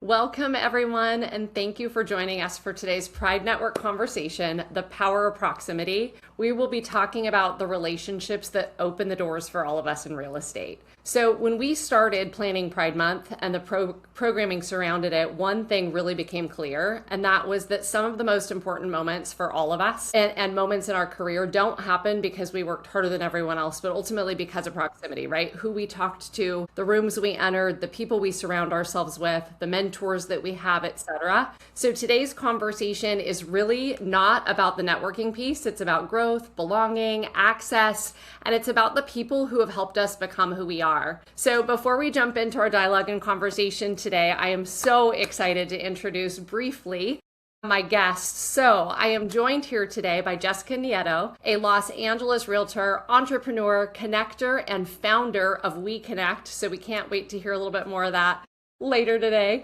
Welcome, everyone, and thank you for joining us for today's Pride Network conversation, The Power of Proximity. We will be talking about the relationships that open the doors for all of us in real estate. So when we started planning Pride Month and the programming surrounded it, one thing really became clear, and that was that some of the most important moments for all of us and moments in our career don't happen because we worked harder than everyone else, but ultimately because of proximity, right? Who we talked to, the rooms we entered, the people we surround ourselves with, the mentors that we have, etc. So today's conversation is really not about the networking piece. It's about growth, belonging, access, and it's about the people who have helped us become who we are. So before we jump into our dialogue and conversation today, I am so excited to introduce briefly my guests. So I am joined here today by Jessica Nieto, a Los Angeles realtor, entrepreneur, connector, and founder of We Connect. So we can't wait to hear a little bit more of that later today.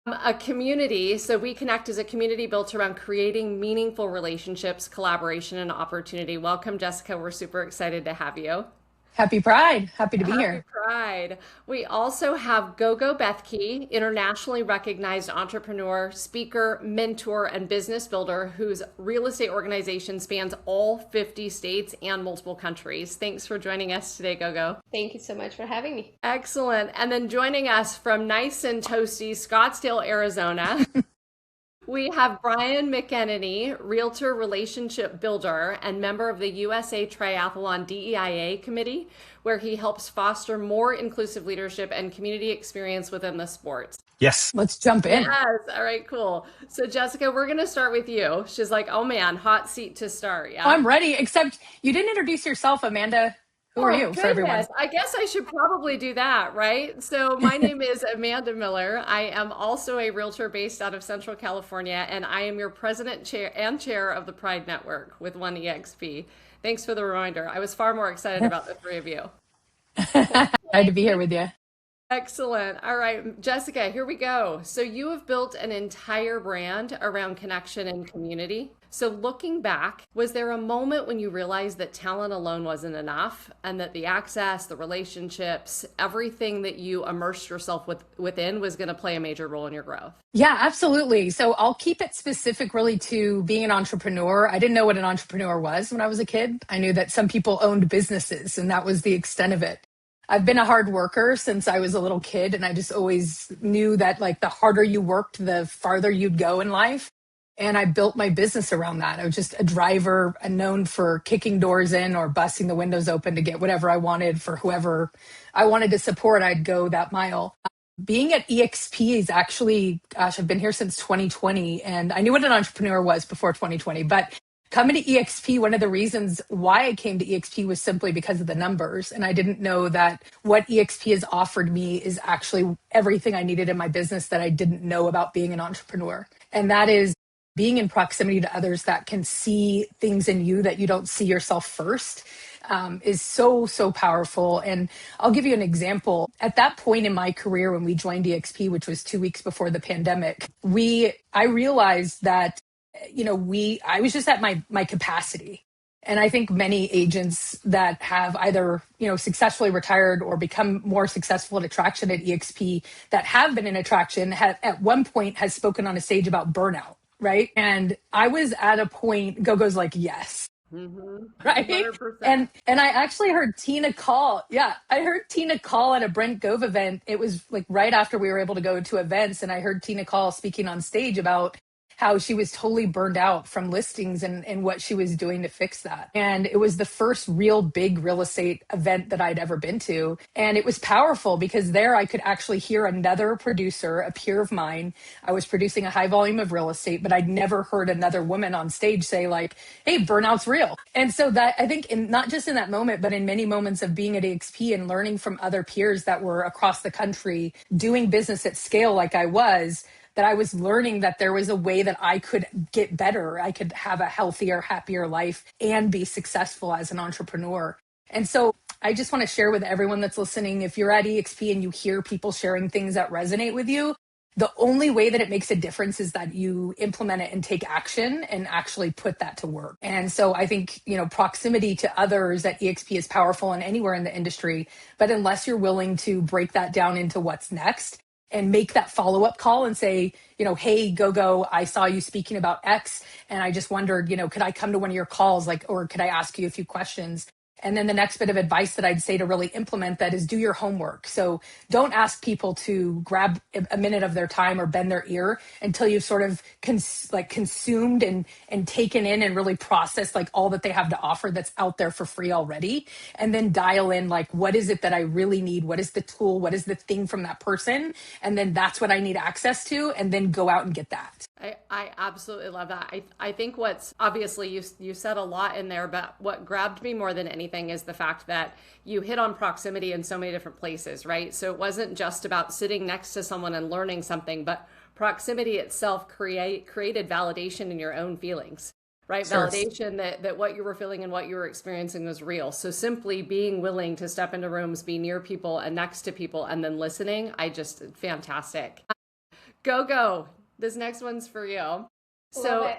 A community. So We Connect is a community built around creating meaningful relationships, collaboration, and opportunity. Welcome, Jessica. We're super excited to have you. Happy Pride. Happy to be Happy here. Pride. We also have Gogo Bethke, internationally recognized entrepreneur, speaker, mentor, and business builder whose real estate organization spans all 50 states and multiple countries. Thanks for joining us today, Gogo. Thank you so much for having me. Excellent. And then joining us from nice and toasty Scottsdale, Arizona, we have Brian McAneney, realtor, relationship builder, and member of the USA Triathlon DEIA committee, where he helps foster more inclusive leadership and community experience within the sports. Yes. Let's jump in. Yes. All right, cool. So Jessica, we're going to start with you. She's like, oh man, hot seat to start. Yeah. I'm ready, except you didn't introduce yourself, Amanda. Who are you for everyone? I guess I should probably do that, right? So my name is Amanda Miller. I am also a realtor based out of Central California, and I am your president chair of the Pride Network with OneEXP. Thanks for the reminder. I was far more excited about the three of you. Glad to be here with you. Excellent. All right, Jessica, here we go. So you have built an entire brand around connection and community. So looking back, was there a moment when you realized that talent alone wasn't enough and that the access, the relationships, everything that you immersed yourself within was going to play a major role in your growth? Yeah, absolutely. So I'll keep it specific really to being an entrepreneur. I didn't know what an entrepreneur was when I was a kid. I knew that some people owned businesses and that was the extent of it. I've been a hard worker since I was a little kid, and I just always knew that like the harder you worked, the farther you'd go in life. And I built my business around that. I was just a driver known for kicking doors in or busting the windows open to get whatever I wanted for whoever I wanted to support. I'd go that mile. Being at EXP is actually, gosh, I've been here since 2020, and I knew what an entrepreneur was before 2020, but coming to EXP, one of the reasons why I came to EXP was simply because of the numbers. And I didn't know that what EXP has offered me is actually everything I needed in my business that I didn't know about being an entrepreneur. And that is being in proximity to others that can see things in you that you don't see yourself first. Is so powerful. And I'll give you an example. At that point in my career, when we joined EXP, which was 2 weeks before the pandemic, I realized that, I was just at my capacity. And I think many agents that have either, successfully retired or become more successful at attraction at EXP that have been in attraction have at one point has spoken on a stage about burnout, right? And I was at a point, Gogo's like, yes. Mm-hmm. Right. 100%. And I actually heard Tina call. Yeah, I heard Tina call at a Brent Gove event. It was like right after we were able to go to events. And I heard Tina call speaking on stage about how she was totally burned out from listings and what she was doing to fix that. And it was the first real big real estate event that I'd ever been to. And it was powerful because there I could actually hear another producer, a peer of mine. I was producing a high volume of real estate, but I'd never heard another woman on stage say like, hey, burnout's real. And so that I think not just in that moment, but in many moments of being at EXP and learning from other peers that were across the country doing business at scale like I was, that I was learning that there was a way that I could get better. I could have a healthier, happier life and be successful as an entrepreneur. And so I just want to share with everyone that's listening, if you're at EXP and you hear people sharing things that resonate with you, the only way that it makes a difference is that you implement it and take action and actually put that to work. And so I think, proximity to others at EXP is powerful and anywhere in the industry, but unless you're willing to break that down into what's next, and make that follow-up call and say, hey, Gogo, I saw you speaking about X, and I just wondered, could I come to one of your calls, or could I ask you a few questions? And then the next bit of advice that I'd say to really implement that is do your homework. So don't ask people to grab a minute of their time or bend their ear until you've sort of consumed and taken in and really processed like all that they have to offer that's out there for free already. And then dial in like, what is it that I really need? What is the tool? What is the thing from that person? And then that's what I need access to, and then go out and get that. I absolutely love that. I think what's obviously you said a lot in there, but what grabbed me more than anything is the fact that you hit on proximity in so many different places, right? So it wasn't just about sitting next to someone and learning something, but proximity itself created validation in your own feelings, right? Sure. Validation that what you were feeling and what you were experiencing was real. So simply being willing to step into rooms, be near people and next to people, and then listening, fantastic. Gogo. This next one's for you. So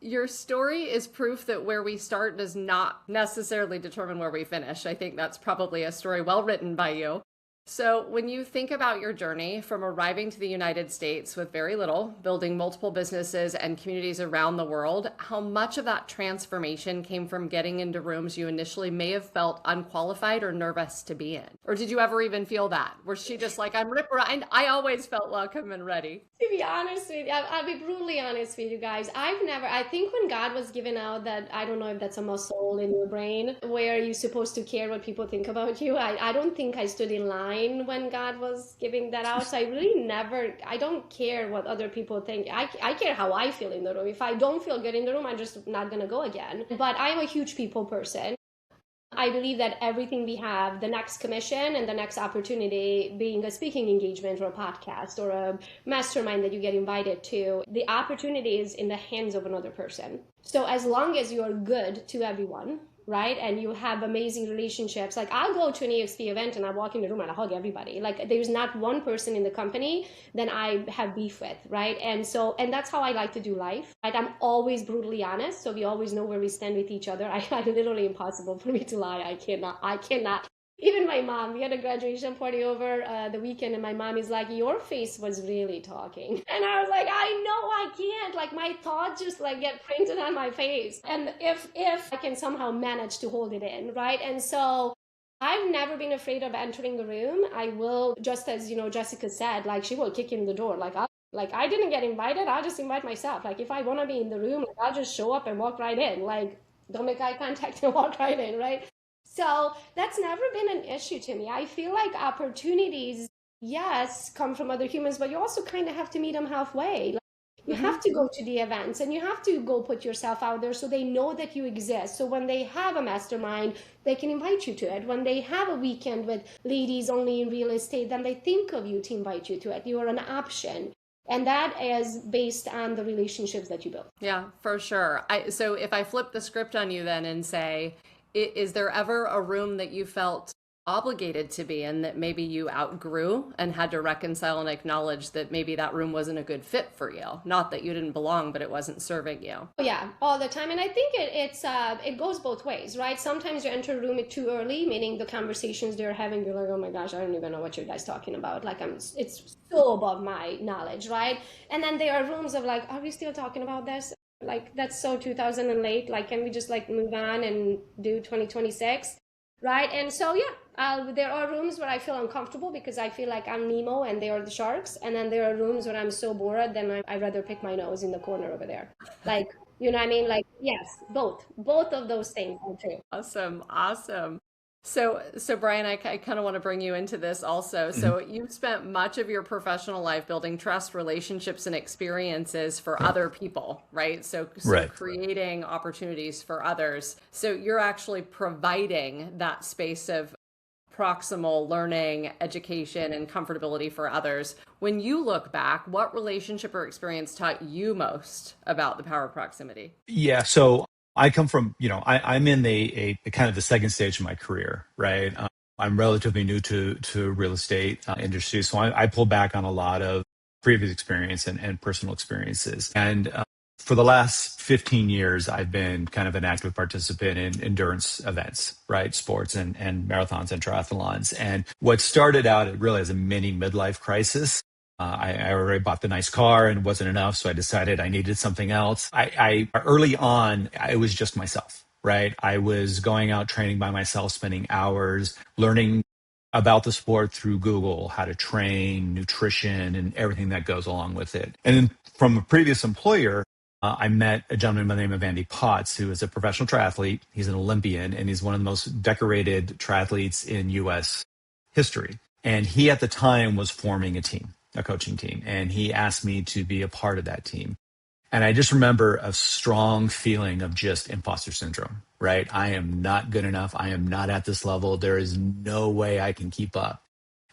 your story is proof that where we start does not necessarily determine where we finish. I think that's probably a story well written by you. So when you think about your journey from arriving to the United States with very little, building multiple businesses and communities around the world, how much of that transformation came from getting into rooms you initially may have felt unqualified or nervous to be in? Or did you ever even feel that? Was she just like, I'm Ripper, and I always felt welcome and ready? To be honest with you, I'll be brutally honest with you guys. I think when God was giving out that, I don't know if that's a muscle in your brain, where you're supposed to care what people think about you. I don't think I stood in line when God was giving that out. So I don't care what other people think. I care how I feel in the room. If I don't feel good in the room, I'm just not going to go again. But I'm a huge people person. I believe that everything we have, the next commission and the next opportunity, being a speaking engagement or a podcast or a mastermind that you get invited to, the opportunity is in the hands of another person. So as long as you are good to everyone, right? And you have amazing relationships. Like I'll go to an EXP event and I walk in the room and I hug everybody. Like there's not one person in the company that I have beef with, right? And that's how I like to do life. Right? I'm always brutally honest. So we always know where we stand with each other. I literally impossible for me to lie. I cannot. Even my mom, we had a graduation party over the weekend and my mom is like, your face was really talking. And I was like, I know I can't. Like my thoughts just like get printed on my face. And if I can somehow manage to hold it in, right? And so I've never been afraid of entering the room. I will, just as, Jessica said, like she will kick in the door. Like I didn't get invited. I'll just invite myself. Like if I want to be in the room, like, I'll just show up and walk right in. Like don't make eye contact and walk right in, right? So that's never been an issue to me. I feel like opportunities, yes, come from other humans, but you also kind of have to meet them halfway. Like, you have to go to the events and you have to go put yourself out there so they know that you exist. So when they have a mastermind, they can invite you to it. When they have a weekend with ladies only in real estate, then they think of you to invite you to it. You are an option. And that is based on the relationships that you build. Yeah, for sure. So if I flip the script on you then and say, is there ever a room that you felt obligated to be in that maybe you outgrew and had to reconcile and acknowledge that maybe that room wasn't a good fit for you? Not that you didn't belong, but it wasn't serving you. Yeah, all the time. And I think it goes both ways, right? Sometimes you enter a room too early, meaning the conversations they're having, you're like, oh my gosh, I don't even know what you guys talking about. Like it's so above my knowledge, right? And then there are rooms of like, are we still talking about this? Like that's so 2000 and late. Like, can we just like move on and do 2026, right? And so there are rooms where I feel uncomfortable because I feel like I'm Nemo and they are the sharks. And then there are rooms where I'm so bored, then I'd rather pick my nose in the corner over there. Like, you know what I mean? Like, yes, both of those things are true. Awesome. So Brian, I kind of want to bring you into this also. So you've spent much of your professional life building trust, relationships, and experiences for other people, right? So right. Creating opportunities for others. So you're actually providing that space of proximal learning, education, and comfortability for others. When you look back, what relationship or experience taught you most about the power of proximity? Yeah, so I come from, I'm in a kind of the second stage of my career, right? I'm relatively new to real estate industry, so I pull back on a lot of previous experience and personal experiences. And for the last 15 years, I've been kind of an active participant in endurance events, right? Sports and marathons and triathlons. And what started out really as a mini midlife crisis I already bought the nice car and it wasn't enough, so I decided I needed something else. I early on, it was just myself, right? I was going out training by myself, spending hours learning about the sport through Google, how to train, nutrition, and everything that goes along with it. And then from a previous employer, I met a gentleman by the name of Andy Potts, who is a professional triathlete. He's an Olympian, and he's one of the most decorated triathletes in U.S. history. And he at the time was forming a team, a coaching team, and he asked me to be a part of that team. And I just remember a strong feeling of just imposter syndrome, right? I am not good enough. I am not at this level. There is no way I can keep up.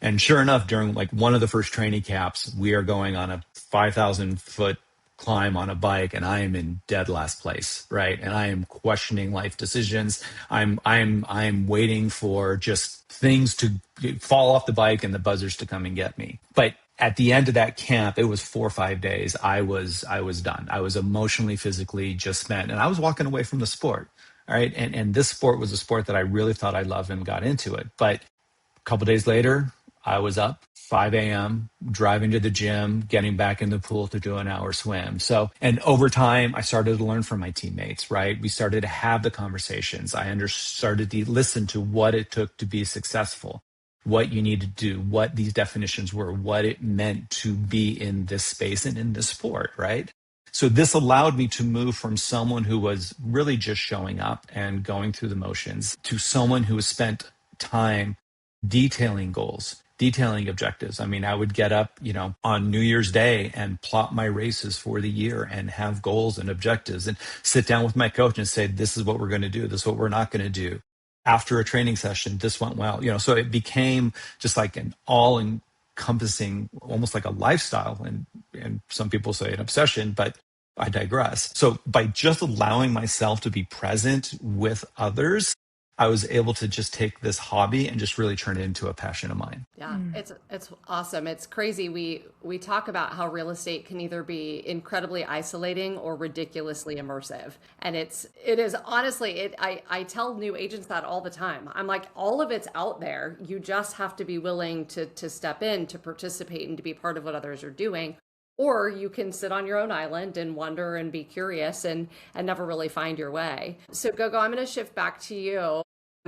And sure enough, during like one of the first training camps, we are going on a 5,000-foot climb on a bike, and I am in dead last place, right? And I am questioning life decisions. I'm waiting for just things to fall off the bike and the buzzers to come and get me. But at the end of that camp, it was 4 or 5 days. I was done. I was emotionally, physically just spent, and I was walking away from the sport. All right. And this sport was a sport that I really thought I loved and got into it. But a couple days later, I was up 5 a.m., driving to the gym, getting back in the pool to do an hour swim. So, and over time, I started to learn from my teammates, right? We started to have the conversations. Started to listen to what it took to be successful, what you need to do, what these definitions were, what it meant to be in this space and in this sport, right? So this allowed me to move from someone who was really just showing up and going through the motions to someone who has spent time detailing goals, detailing objectives. I mean, I would get up, on New Year's Day and plot my races for the year and have goals and objectives and sit down with my coach and say, this is what we're going to do. This is what we're not going to do. After a training session, this went well, so it became just like an all encompassing, almost like a lifestyle. And some people say an obsession, but I digress. So by just allowing myself to be present with others, I was able to just take this hobby and just really turn it into a passion of mine. Yeah, it's awesome. It's crazy. We talk about how real estate can either be incredibly isolating or ridiculously immersive. And it is honestly, I tell new agents that all the time. I'm like, all of it's out there. You just have to be willing to step in, to participate, and to be part of what others are doing. Or you can sit on your own island and wonder and be curious and never really find your way. So Gogo, I'm going to shift back to you.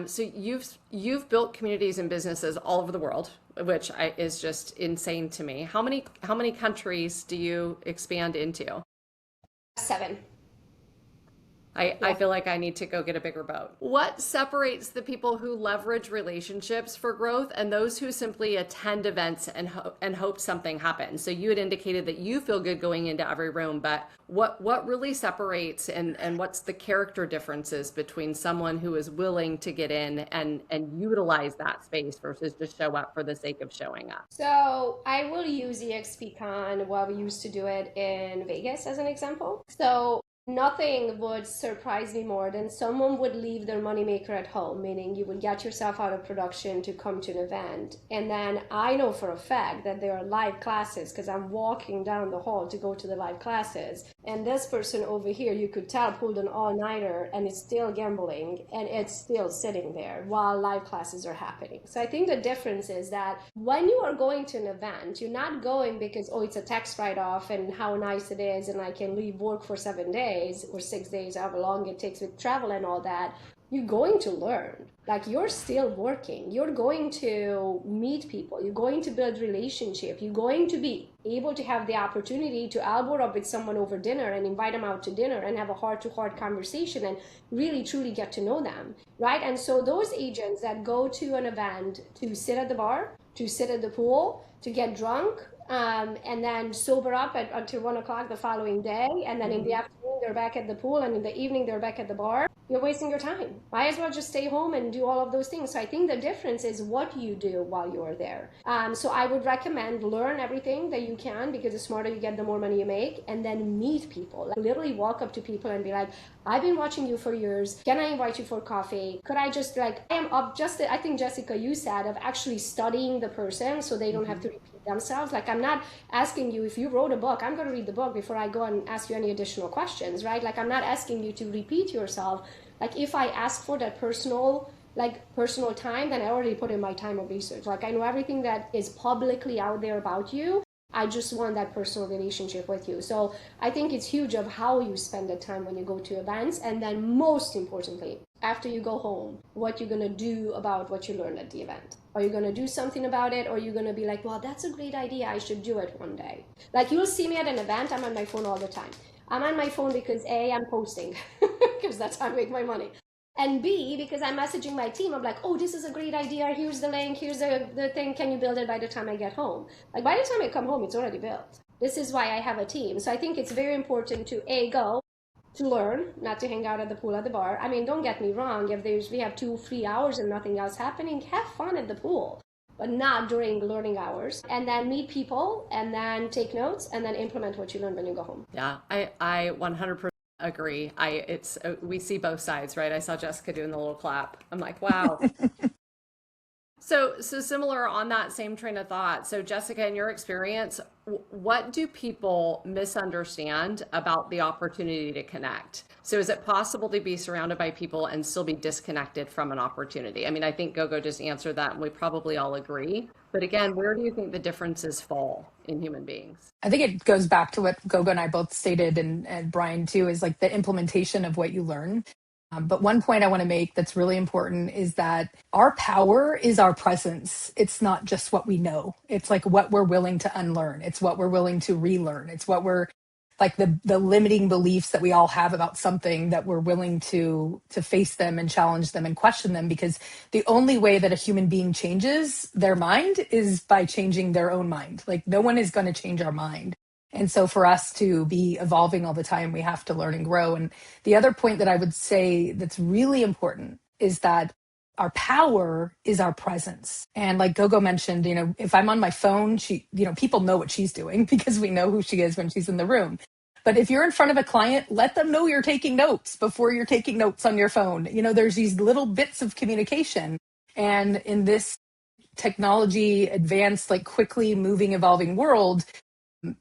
So you've built communities and businesses all over the world, which is just insane to me. How many countries do you expand into? 7. I feel like I need to go get a bigger boat. What separates the people who leverage relationships for growth and those who simply attend events and hope something happens? So you had indicated that you feel good going into every room, but what really separates and what's the character differences between someone who is willing to get in and utilize that space versus just show up for the sake of showing up? So I will use EXPCon, while we used to do it in Vegas as an example. So nothing would surprise me more than someone would leave their moneymaker at home, meaning you would get yourself out of production to come to an event. And then I know for a fact that there are live classes because I'm walking down the hall to go to the live classes. And this person over here, you could tell, pulled an all-nighter and is still gambling and it's still sitting there while live classes are happening. So I think the difference is that when you are going to an event, you're not going because, oh, it's a tax write-off and how nice it is and I can leave work for 7 days or 6 days, however long it takes with travel and all that. You're going to learn. Like, you're still working. You're going to meet people. You're going to build relationship. You're going to be able to have the opportunity to elbow up with someone over dinner and invite them out to dinner and have a heart-to-heart conversation and really, truly get to know them, right? And so those agents that go to an event to sit at the bar, to sit at the pool, to get drunk, and then sober up until 1 o'clock the following day, and then in the afternoon they're back at the pool, and in the evening they're back at the bar, you're wasting your time. Might as well just stay home and do all of those things. So I think the difference is what you do while you're there. So I would recommend learn everything that you can, because the smarter you get, the more money you make, and then meet people. Like, literally walk up to people and be like, I've been watching you for years. Can I invite you for coffee? Could I just I am I think Jessica, you said, of actually studying the person so they don't have to repeat themselves. Like, I'm not asking you, if you wrote a book, I'm going to read the book before I go and ask you any additional questions, right? Like, I'm not asking you to repeat yourself. Like, if I ask for that personal time, then I already put in my time of research. Like, I know everything that is publicly out there about you. I just want that personal relationship with you. So I think it's huge of how you spend the time when you go to events. And then most importantly, after you go home, what you're going to do about what you learned at the event. Are you going to do something about it? Or are you going to be like, well, that's a great idea, I should do it one day. Like, you'll see me at an event, I'm on my phone all the time. I'm on my phone because A, I'm posting, because that's how I make my money. And B, because I'm messaging my team, I'm like, oh, this is a great idea. Here's the link. Here's the thing. Can you build it by the time I get home? Like, by the time I come home, it's already built. This is why I have a team. So I think it's very important to go to learn, not to hang out at the pool at the bar. I mean, don't get me wrong. If we have 2-3 hours and nothing else happening, have fun at the pool, but not during learning hours. And then meet people, and then take notes, and then implement what you learn when you go home. Yeah, I 100% agree. We see both sides, right? I saw Jessica doing the little clap. I'm like, wow. So similar on that same train of thought. So Jessica, in your experience, what do people misunderstand about the opportunity to connect? So is it possible to be surrounded by people and still be disconnected from an opportunity? I mean, I think Gogo just answered that, and we probably all agree. But again, where do you think the differences fall in human beings? I think it goes back to what Gogo and I both stated, and Brian too, is like the implementation of what you learn. But one point I want to make that's really important is that our power is our presence. It's not just what we know. It's like what we're willing to unlearn. It's what we're willing to relearn. It's what we're like the limiting beliefs that we all have about something, that we're willing to face them and challenge them and question them, because the only way that a human being changes their mind is by changing their own mind. Like, no one is going to change our mind. And so for us to be evolving all the time, we have to learn and grow. And the other point that I would say that's really important is that our power is our presence. And like Gogo mentioned, if I'm on my phone, people know what she's doing because we know who she is when she's in the room. But if you're in front of a client, let them know you're taking notes before you're taking notes on your phone. There's these little bits of communication. And in this technology advanced, like quickly moving, evolving world,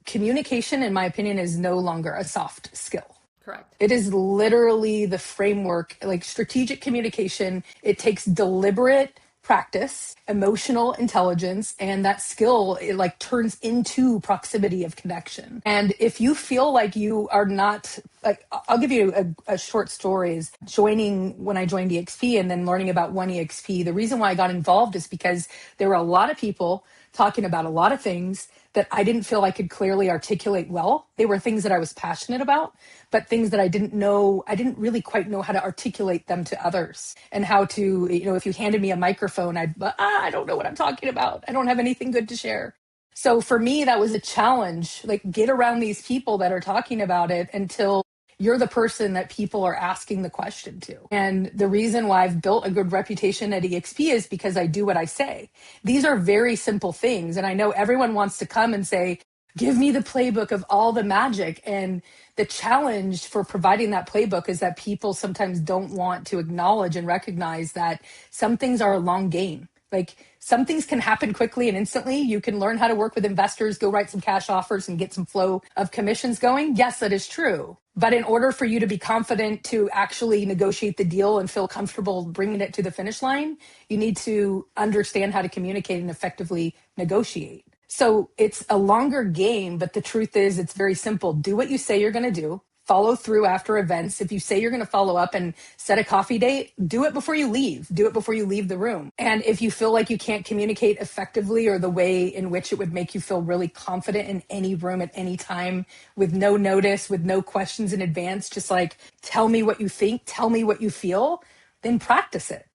communication, in my opinion, is no longer a soft skill. Correct. It is literally the framework, like strategic communication. It takes deliberate practice, emotional intelligence, and that skill, it like turns into proximity of connection. And if you feel like you are not, like, I'll give you a short story. Is when I joined EXP and then learning about One EXP, the reason why I got involved is because there were a lot of people talking about a lot of things that I didn't feel I could clearly articulate well. They were things that I was passionate about, but things that I didn't really quite know how to articulate them to others, and how to, if you handed me a microphone, I don't know what I'm talking about. I don't have anything good to share. So for me, that was a challenge, like, get around these people that are talking about it until you're the person that people are asking the question to. And the reason why I've built a good reputation at EXP is because I do what I say. These are very simple things. And I know everyone wants to come and say, give me the playbook of all the magic. And the challenge for providing that playbook is that people sometimes don't want to acknowledge and recognize that some things are a long game. Like, some things can happen quickly and instantly. You can learn how to work with investors, go write some cash offers and get some flow of commissions going. Yes, that is true. But in order for you to be confident to actually negotiate the deal and feel comfortable bringing it to the finish line, you need to understand how to communicate and effectively negotiate. So it's a longer game, but the truth is it's very simple. Do what you say you're going to do. Follow through after events. If you say you're going to follow up and set a coffee date, do it before you leave. Do it before you leave the room. And if you feel like you can't communicate effectively, or the way in which it would make you feel really confident in any room at any time, with no notice, with no questions in advance, just like, tell me what you think, tell me what you feel, then practice it.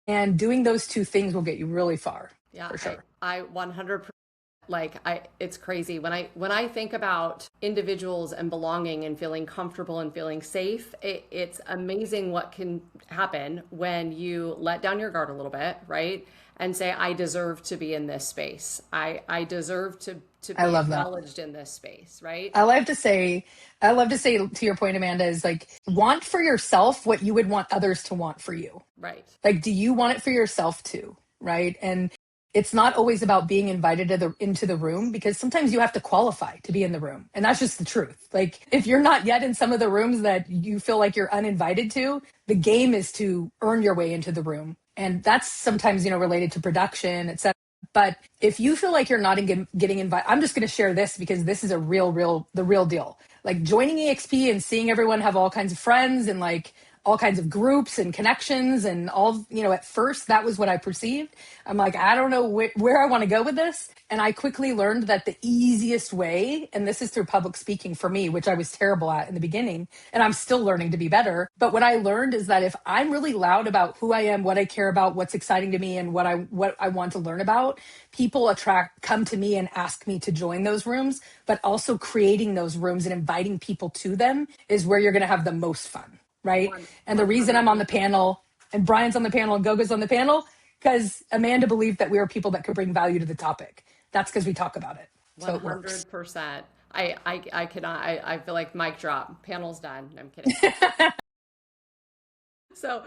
And doing those two things will get you really far. Yeah, for sure. I 100%. It's crazy when I think about individuals and belonging and feeling comfortable and feeling safe. It's amazing what can happen when you let down your guard a little bit, right? And say, I deserve to be in this space. I deserve to be acknowledged in this space, right? I love to say to your point, Amanda, is like, want for yourself what you would want others to want for you. Right. Like, do you want it for yourself too? Right. And it's not always about being invited into the room, because sometimes you have to qualify to be in the room. And that's just the truth. Like, if you're not yet in some of the rooms that you feel like you're uninvited to, the game is to earn your way into the room. And that's sometimes, related to production, et cetera. But if you feel like you're not getting invited, I'm just going to share this because this is the real deal. Like joining EXP and seeing everyone have all kinds of friends and like all kinds of groups and connections and all, at first that was what I perceived. I'm like, I don't know where I want to go with this. And I quickly learned that the easiest way, and this is through public speaking for me, which I was terrible at in the beginning, and I'm still learning to be better. But what I learned is that if I'm really loud about who I am, what I care about, what's exciting to me, and what I want to learn about, people come to me and ask me to join those rooms. But also creating those rooms and inviting people to them is where you're going to have the most fun, right? And the reason I'm on the panel and Brian's on the panel and Gogo's on the panel, because Amanda believed that we were people that could bring value to the topic. That's because we talk about it. So it works. 100%. I cannot, I feel like mic drop. Panel's done. I'm kidding. So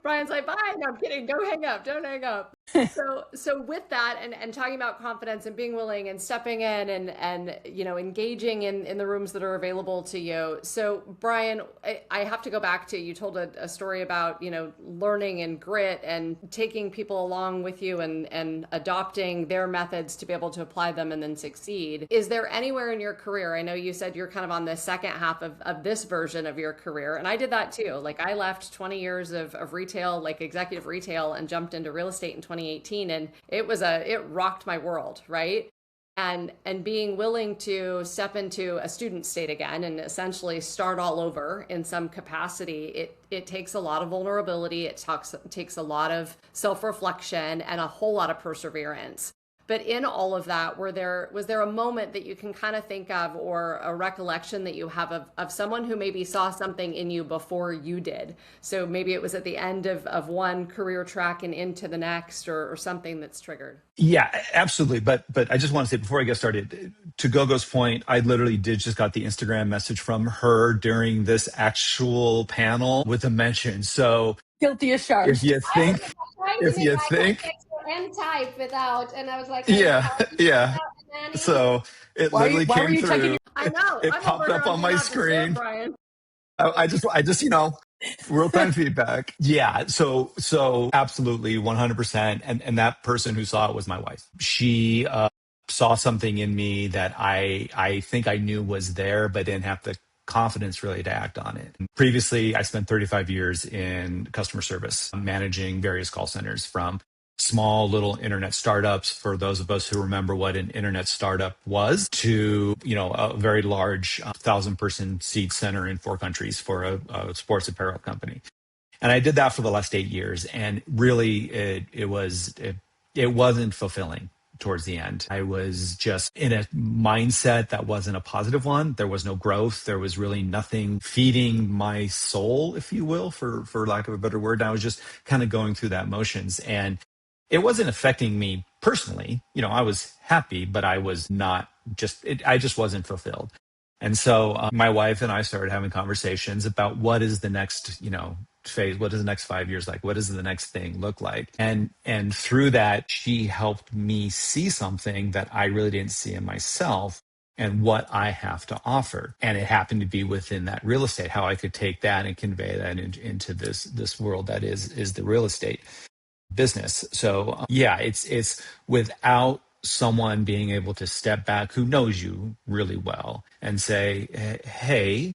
Brian's like, bye. No, I'm kidding. Don't hang up. Don't hang up. So with that and talking about confidence and being willing and stepping in and engaging in the rooms that are available to you. So Brian, I have to go back to, you told a story about, learning and grit and taking people along with you and adopting their methods to be able to apply them and then succeed. Is there anywhere in your career, I know you said you're kind of on the second half of this version of your career, and I did that too. Like I left 20 years of retail, like executive retail, and jumped into real estate in 2018. And it rocked my world, right? And being willing to step into a student state again and essentially start all over in some capacity, it takes a lot of vulnerability. It takes a lot of self-reflection and a whole lot of perseverance. But in all of that, was there a moment that you can kind of think of, or a recollection that you have of someone who maybe saw something in you before you did? So maybe it was at the end of one career track and into the next, or something that's triggered. Yeah, absolutely. But I just want to say before I get started, to Gogo's point, I literally just got the Instagram message from her during this actual panel with a mention. So guilty as charged. If you think, and type without, and I was like, yeah. So it literally came through. I know. It popped up on my screen. Brian. I just, real time feedback. Yeah. So absolutely 100%. And that person who saw it was my wife. She saw something in me that I think I knew was there, but didn't have the confidence really to act on it. Previously, I spent 35 years in customer service, managing various call centers, from small little internet startups, for those of us who remember what an internet startup was, to a very large 1,000-person seed center in 4 countries for a sports apparel company. And I did that for the last 8 years, and really it wasn't fulfilling. Towards the end, I was just in a mindset that wasn't a positive one. There was no growth. There was really nothing feeding my soul, if you will, for lack of a better word. I was just kind of going through that motions, and it wasn't affecting me personally. I was happy, but I was not I just wasn't fulfilled. And so my wife and I started having conversations about what is the next, phase. What is the next 5 years like? What does the next thing look like? And through that, she helped me see something that I really didn't see in myself, and what I have to offer. And it happened to be within that real estate, how I could take that and convey that into this world that is the real estate business. So it's without someone being able to step back who knows you really well and say, hey,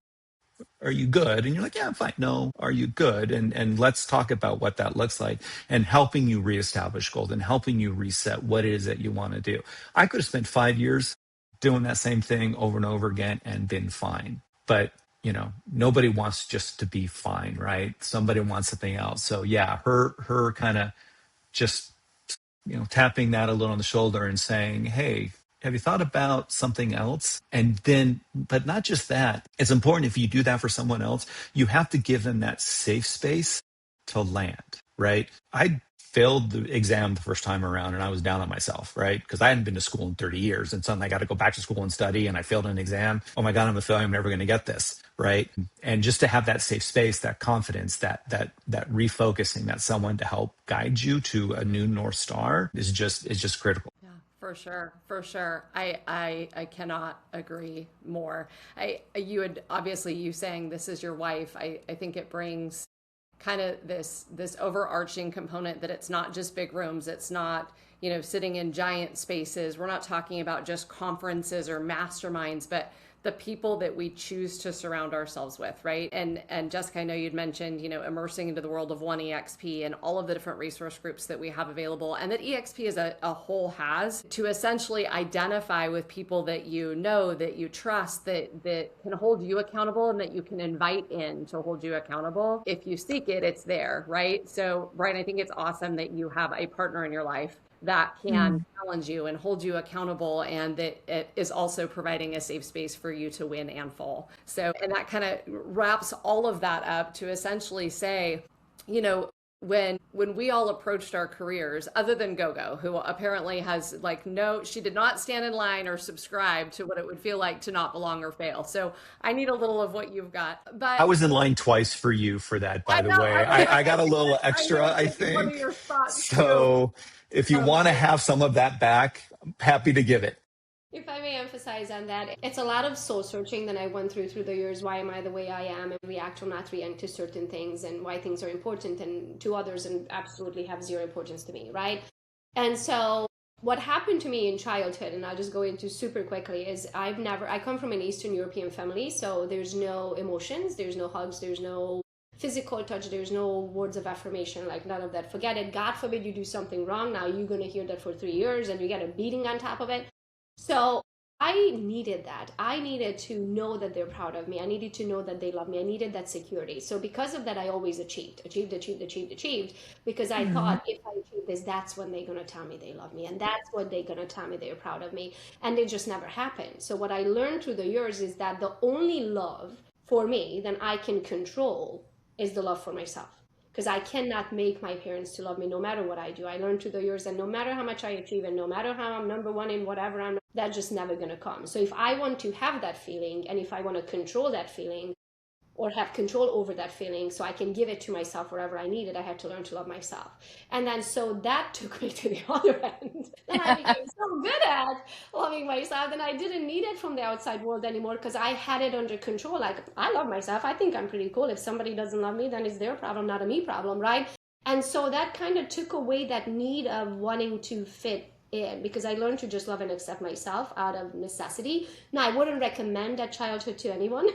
are you good? And you're like, yeah, I'm fine. No, are you good? And let's talk about what that looks like, and helping you reestablish goals and helping you reset what it is that you want to do. I could have spent 5 years doing that same thing over and over again and been fine. But, nobody wants just to be fine, right? Somebody wants something else. So yeah, her kind of just, tapping that a little on the shoulder and saying, hey, have you thought about something else? And then, but not just that, it's important, if you do that for someone else, you have to give them that safe space to land, right? I failed the exam the first time around and I was down on myself, right? Because I hadn't been to school in 30 years and suddenly I got to go back to school and study, and I failed an exam. Oh my God, I'm a failure. I'm never going to get this, right? And just to have that safe space, that confidence, that refocusing, that someone to help guide you to a new North Star is just critical. For sure. I cannot agree more. You saying this is your wife, I think it brings kind of this overarching component that it's not just big rooms. It's not, sitting in giant spaces. We're not talking about just conferences or masterminds, but the people that we choose to surround ourselves with, right? And Jessica, I know you'd mentioned, immersing into the world of One EXP and all of the different resource groups that we have available, and that EXP as a whole has, to essentially identify with people that that you trust, that can hold you accountable, and that you can invite in to hold you accountable. If you seek it, it's there, right? So, Brian, I think it's awesome that you have a partner in your life that can challenge you and hold you accountable, and that it is also providing a safe space for you to win and fall. So, and that kind of wraps all of that up to essentially say, when we all approached our careers, other than Gogo, who apparently has she did not stand in line or subscribe to what it would feel like to not belong or fail. So I need a little of what you've got. But I was in line twice for you for that, by the way. I got a little extra, I think. One of your spots So if you want to have some of that back, I'm happy to give it. If I may emphasize on that, it's a lot of soul searching that I went through the years. Why am I the way I am, and react or not react to certain things, and why things are important and to others and absolutely have zero importance to me, right? And so what happened to me in childhood, and I'll just go into super quickly, is I come from an Eastern European family, so there's no emotions, there's no hugs, there's no physical touch, there's no words of affirmation, none of that. Forget it. God forbid you do something wrong. Now you're going to hear that for 3 years and you get a beating on top of it. So I needed that. I needed to know that they're proud of me. I needed to know that they love me. I needed that security. So because of that, I always achieved, because I thought, if I achieve this, that's when they're going to tell me they love me. And that's what they're going to tell me they're proud of me. And it just never happened. So what I learned through the years is that the only love for me that I can control is the love for myself. Because I cannot make my parents to love me no matter what I do. I learned through the years that no matter how much I achieve and no matter how I'm number one in whatever that's just never going to come. So if I want to have that feeling, and if I want to control that feeling or have control over that feeling so I can give it to myself wherever I need it, I had to learn to love myself. And then so that took me to the other end. Then I became so good at loving myself, and I didn't need it from the outside world anymore, because I had it under control. I love myself. I think I'm pretty cool. If somebody doesn't love me, then it's their problem, not a me problem, right? And so that kind of took away that need of wanting to fit in, because I learned to just love and accept myself out of necessity. Now, I wouldn't recommend that childhood to anyone,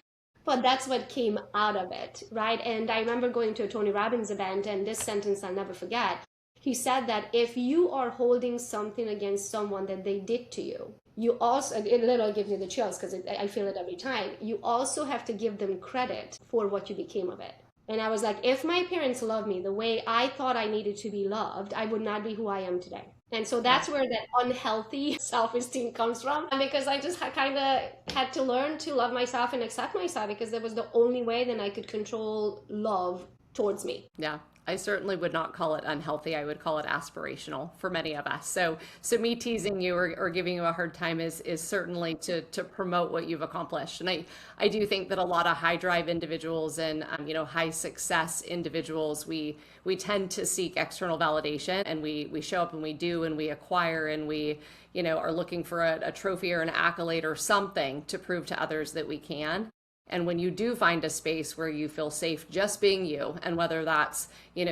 but that's what came out of it, right? And I remember going to a Tony Robbins event, and this sentence I'll never forget. He said that if you are holding something against someone that they did to you, you also, it literally gives me the chills because I feel it every time, you also have to give them credit for what you became of it. And I was like, if my parents loved me the way I thought I needed to be loved, I would not be who I am today. And so that's where that unhealthy self-esteem comes from, because I just kind of had to learn to love myself and accept myself, because that was the only way that I could control love towards me. Yeah. I certainly would not call it unhealthy. I would call it aspirational for many of us. So me teasing you or giving you a hard time is certainly to promote what you've accomplished. And I do think that a lot of high drive individuals and high success individuals, we tend to seek external validation, and we show up and we do, and we acquire, and we are looking for a trophy or an accolade or something to prove to others that we can. And when you do find a space where you feel safe just being you, and whether that's,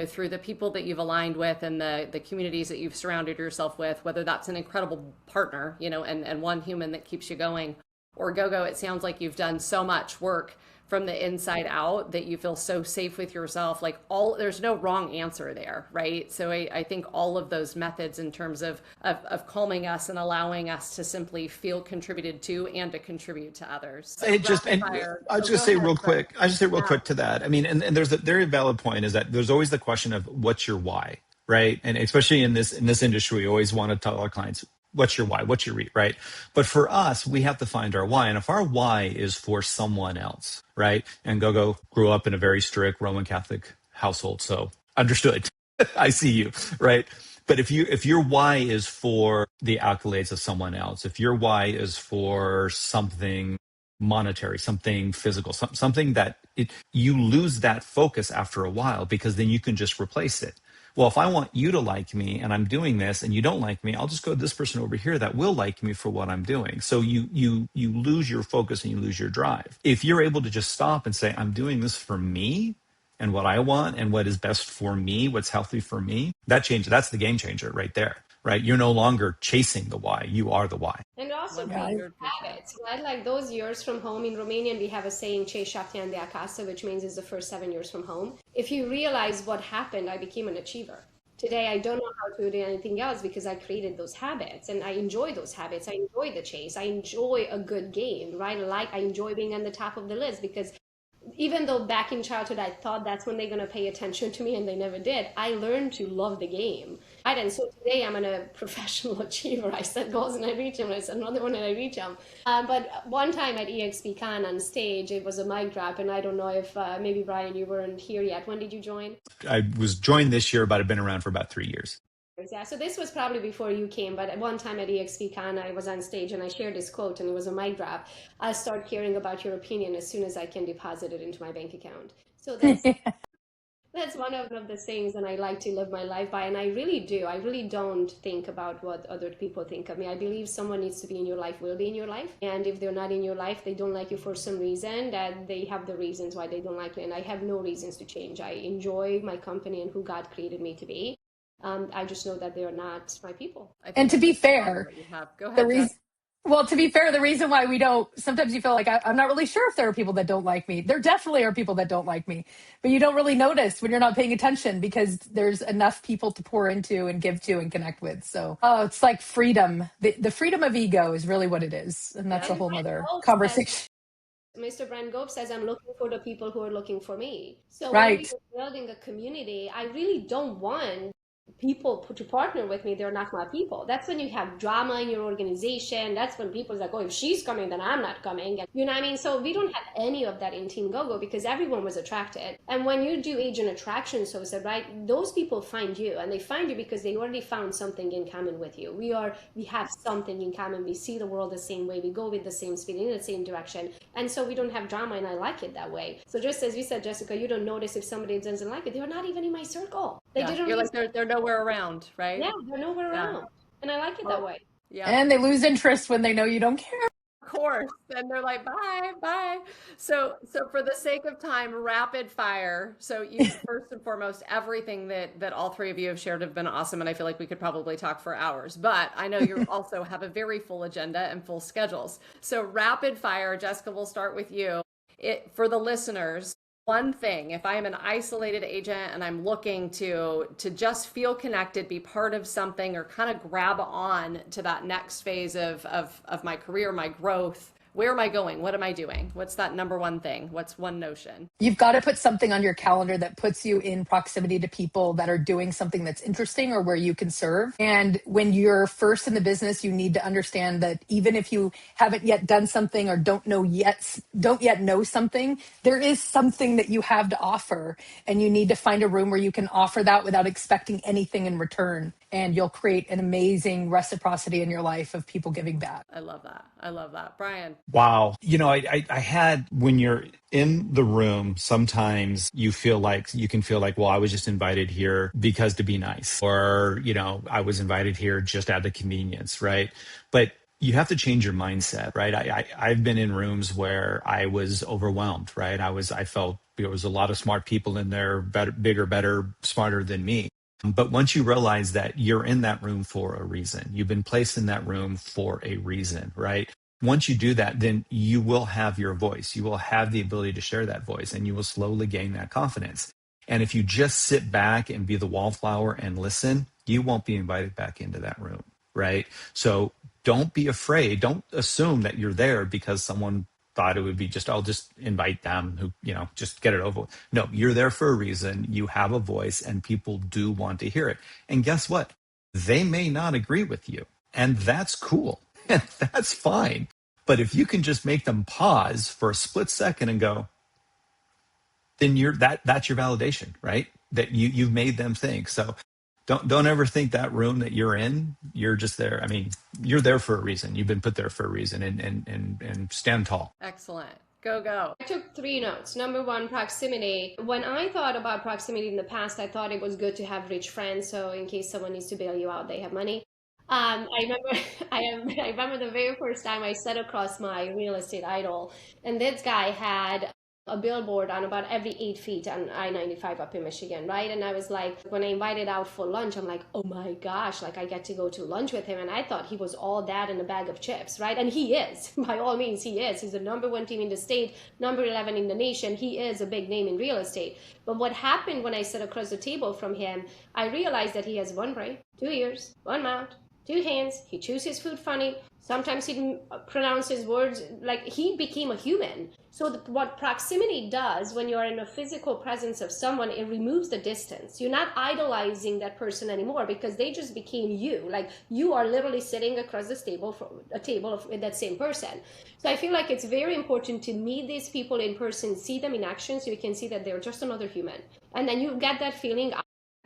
through the people that you've aligned with and the communities that you've surrounded yourself with, whether that's an incredible partner, and one human that keeps you going, or Gogo, it sounds like you've done so much work from the inside out that you feel so safe with yourself. There's no wrong answer there, right? So I think all of those methods in terms of calming us and allowing us to simply feel contributed to and to contribute to others. So I'll just say real quick to that. I mean, and there's a very valid point, is that there's always the question of what's your why, right? And especially in this industry, we always want to tell our clients, what's your why? What's your right? But for us, we have to find our why. And if our why is for someone else, right? And Gogo grew up in a very strict Roman Catholic household, so understood. I see you, right? But if your why is for the accolades of someone else, if your why is for something monetary, something physical, something that you lose that focus after a while, because then you can just replace it. Well, if I want you to like me and I'm doing this and you don't like me, I'll just go to this person over here that will like me for what I'm doing. So you lose your focus and you lose your drive. If you're able to just stop and say, I'm doing this for me and what I want and what is best for me, what's healthy for me, that's the game changer right there. right? You're no longer chasing the why. You are the why. And it also creates 100%. habits, right? Like those years from home in Romanian, we have a saying, "Ce șapte ani de acasă," which means it's the first 7 years from home. If you realize what happened, I became an achiever. Today, I don't know how to do anything else because I created those habits and I enjoy those habits. I enjoy the chase. I enjoy a good game, right? Like I enjoy being on the top of the list because even though back in childhood I thought that's when they're going to pay attention to me and they never did, I learned to love the game. Right? And so today I'm a professional achiever. I set goals and I reach them. I set another one and I reach them. But one time at EXPCon on stage, it was a mic drop. And I don't know if maybe Brian, you weren't here yet. When did you join? I was joined this year, but I've been around for about 3 years. Yeah, so this was probably before you came, but at one time at EXPCon, I was on stage and I shared this quote and it was a mic drop. I'll start caring about your opinion as soon as I can deposit it into my bank account. So that's one of the things that I like to live my life by. And I really do. I really don't think about what other people think of me. I believe someone needs to be in your life, will be in your life. And if they're not in your life, they don't like you for some reason, that they have the reasons why they don't like you. And I have no reasons to change. I enjoy my company and who God created me to be. I just know that they are not my people. And to be fair, Go ahead, to be fair, the reason why we don't, sometimes you feel like I'm not really sure if there are people that don't like me. There definitely are people that don't like me, but you don't really notice when you're not paying attention because there's enough people to pour into and give to and connect with. So, it's like freedom. The freedom of ego is really what it is. And that's a whole nother conversation. Mr. Brand Gove says, I'm looking for the people who are looking for me. So right. when we're building a community, I really don't want people to partner with me. They're not my people. That's when you have drama in your organization. That's when people are like, oh, if she's coming, then I'm not coming. And, you know what I mean? So we don't have any of that in Team Gogo because everyone was attracted. And when you do agent attraction, so said, right, those people find you and they find you because they already found something in common with you. We have something in common. We see the world the same way. We go with the same speed in the same direction. And so we don't have drama, and I like it that way. So just as you said, Jessica, you don't notice if somebody doesn't like it. They're not even in my circle. They didn't. You're like they're nowhere around, right? Yeah, they're nowhere around, and I like it that way. Yeah, and they lose interest when they know you don't care. Of course, and they're like, bye. So for the sake of time, rapid fire. So you first and foremost, everything that all three of you have shared have been awesome, and I feel like we could probably talk for hours. But I know you also have a very full agenda and full schedules. So rapid fire, Jessica, we'll start with you. For the listeners. One thing, if I am an isolated agent and I'm looking to just feel connected, be part of something, or kind of grab on to that next phase of my career, my growth, where am I going? What am I doing? What's that number one thing? What's one notion? You've got to put something on your calendar that puts you in proximity to people that are doing something that's interesting or where you can serve. And when you're first in the business, you need to understand that even if you haven't yet done something or don't yet know something, there is something that you have to offer. And you need to find a room where you can offer that without expecting anything in return. And you'll create an amazing reciprocity in your life of people giving back. I love that. Brian. Wow. I had, when you're in the room, sometimes you can feel like, well, I was just invited here because to be nice, or, I was invited here just out of convenience, right? But you have to change your mindset, right? I've been in rooms where I was overwhelmed, right? I felt there was a lot of smart people in there, bigger, better, smarter than me. But once you realize that you're in that room for a reason, you've been placed in that room for a reason, right? Once you do that, then you will have your voice. You will have the ability to share that voice, and you will slowly gain that confidence. And if you just sit back and be the wallflower and listen, you won't be invited back into that room, right? So don't be afraid. Don't assume that you're there because someone thought it would be I'll just invite them who, just get it over with. No, you're there for a reason. You have a voice and people do want to hear it. And guess what? They may not agree with you, and that's cool. And that's fine. But if you can just make them pause for a split second and go, then that's your validation, right? That you've made them think. So don't ever think that room that you're in, you're just there. I mean, you're there for a reason. You've been put there for a reason, and stand tall. Excellent. Go. I took 3 notes. Number 1, proximity. When I thought about proximity in the past, I thought it was good to have rich friends. So in case someone needs to bail you out, they have money. I remember the very first time I sat across my real estate idol, and this guy had a billboard on about every 8 feet on I-95 up in Michigan, right? And I was like, when I invited out for lunch, I'm like, oh my gosh, like I get to go to lunch with him. And I thought he was all that in a bag of chips, right? And he is, by all means, he is. He's the number 1 team in the state, number 11 in the nation. He is a big name in real estate. But what happened when I sat across the table from him, I realized that he has one brain, 2 ears, one mouth, 2 hands. He chews his food funny. Sometimes he didn't pronounce his words, like he became a human. So what proximity does when you're in a physical presence of someone, it removes the distance. You're not idolizing that person anymore because they just became you. Like you are literally sitting across this table from a table with that same person. So I feel like it's very important to meet these people in person, see them in action so you can see that they're just another human. And then you get that feeling.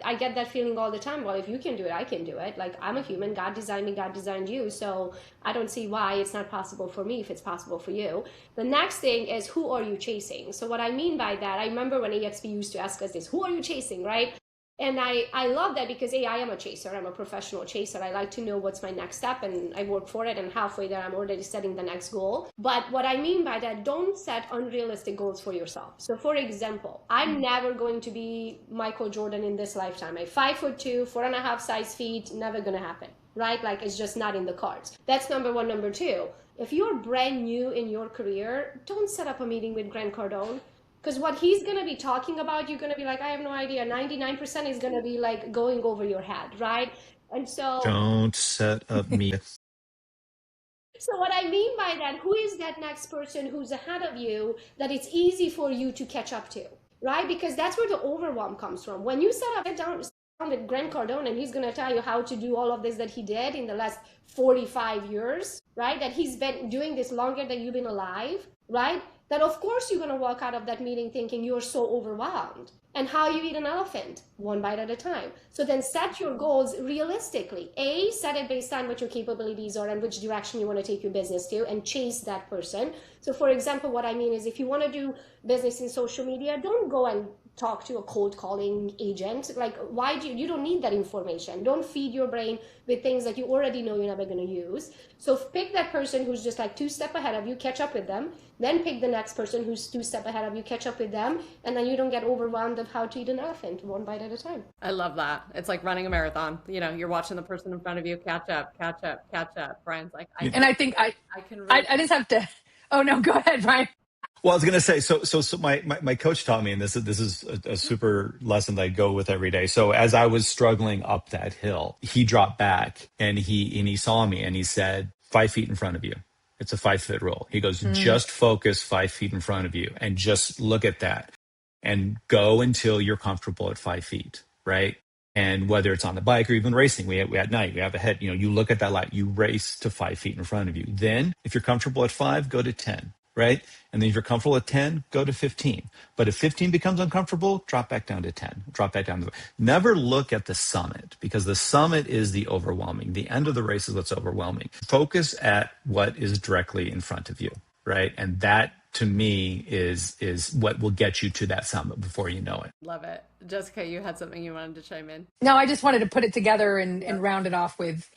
I get that feeling all the time. Well, if you can do it, I can do it. Like I'm a human. God designed me. God designed you. So I don't see why it's not possible for me if it's possible for you. The next thing is, who are you chasing? So what I mean by that, I remember when EXP used to ask us this, who are you chasing, right? And I love that because I am a chaser. I'm a professional chaser. I like to know what's my next step and I work for it, and halfway there I'm already setting the next goal. But what I mean by that, don't set unrealistic goals for yourself. So for example, I'm never going to be Michael Jordan in this lifetime. I'm 5'2", 4.5 size feet, never gonna happen, right? Like it's just not in the cards. That's number one. Number two, if you're brand new in your career, don't set up a meeting with Grant Cardone. Because what he's going to be talking about, you're going to be like, I have no idea. 99% is going to be like going over your head, right? And so... Don't set up me. So what I mean by that, who is that next person who's ahead of you that it's easy for you to catch up to, right? Because that's where the overwhelm comes from. When you sit down with Grant Cardone and he's going to tell you how to do all of this that he did in the last 45 years, right? That he's been doing this longer than you've been alive, right? Then of course you're going to walk out of that meeting thinking you're so overwhelmed. And how you eat an elephant, one bite at a time. So then set your goals realistically. Set it based on what your capabilities are and which direction you want to take your business to, and chase that person. So for example, what I mean is if you want to do business in social media, don't go and talk to a cold calling agent. Like, why do you don't need that information. Don't feed your brain with things that you already know you're never going to use. So pick that person who's just like 2 steps ahead of you, catch up with them. Then pick the next person who's 2 steps ahead of you, catch up with them. And then you don't get overwhelmed of how to eat an elephant, one bite at a time. I love that. It's like running a marathon. You know, you're watching the person in front of you, catch up, catch up, catch up. Brian's like, I think I can really... I just have to, oh no, go ahead, Brian. Well, I was going to say, so my coach taught me, and this is a super lesson that I go with every day. So as I was struggling up that hill, he dropped back and he saw me and he said, 5 feet in front of you. It's a 5-foot rule. He goes, just focus 5 feet in front of you and just look at that and go until you're comfortable at 5 feet, right? And whether it's on the bike or even racing, we at night, we have a head, you look at that light, you race to 5 feet in front of you. Then if you're comfortable at 5, go to 10. Right? And then if you're comfortable at 10, go to 15. But if 15 becomes uncomfortable, drop back down to 10. Drop back down to... Never look at the summit, because the summit is the overwhelming. The end of the race is what's overwhelming. Focus at what is directly in front of you, right? And that, to me, is what will get you to that summit before you know it. Love it. Jessica, you had something you wanted to chime in. No, I just wanted to put it together and round it off with,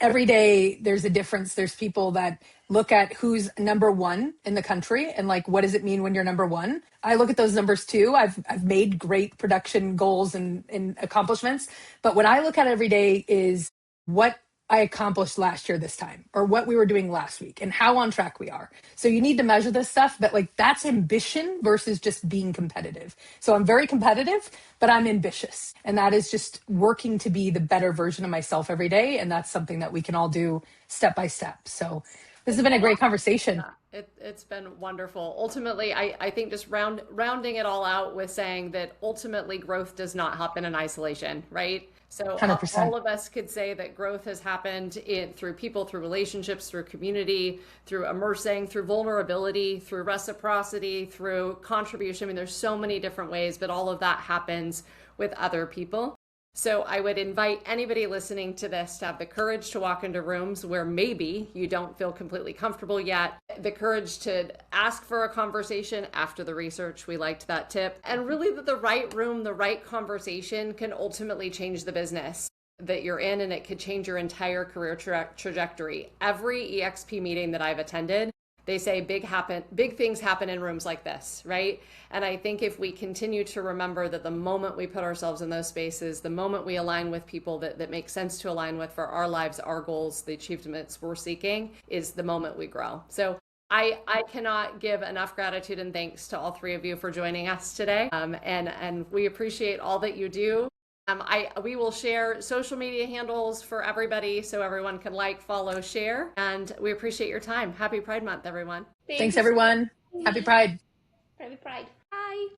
every day there's a difference. There's people that look at who's number one in the country and like, what does it mean when you're number one? I look at those numbers too. I've made great production goals and accomplishments. But what I look at every day is what I accomplished last year this time, or what we were doing last week and how on track we are. So you need to measure this stuff, but like that's ambition versus just being competitive. So I'm very competitive, but I'm ambitious. And that is just working to be the better version of myself every day. And that's something that we can all do step by step. So this has been a great conversation. It's been wonderful. Ultimately, I think just rounding it all out with saying that ultimately growth does not happen in isolation, right? So 100%. All of us could say that growth has happened through people, through relationships, through community, through immersing, through vulnerability, through reciprocity, through contribution. I mean, there's so many different ways, but all of that happens with other people. So I would invite anybody listening to this to have the courage to walk into rooms where maybe you don't feel completely comfortable yet, the courage to ask for a conversation after the research. We liked that tip. And really that the right room, the right conversation can ultimately change the business that you're in, and it could change your entire career trajectory. Every EXP meeting that I've attended, they say big things happen in rooms like this, right? And I think if we continue to remember that the moment we put ourselves in those spaces, the moment we align with people that make sense to align with for our lives, our goals, the achievements we're seeking, is the moment we grow. So I cannot give enough gratitude and thanks to all three of you for joining us today. And we appreciate all that you do. We will share social media handles for everybody so everyone can like, follow, share. And we appreciate your time. Happy Pride Month, everyone. Thanks, everyone. Happy Pride. Happy Pride. Bye.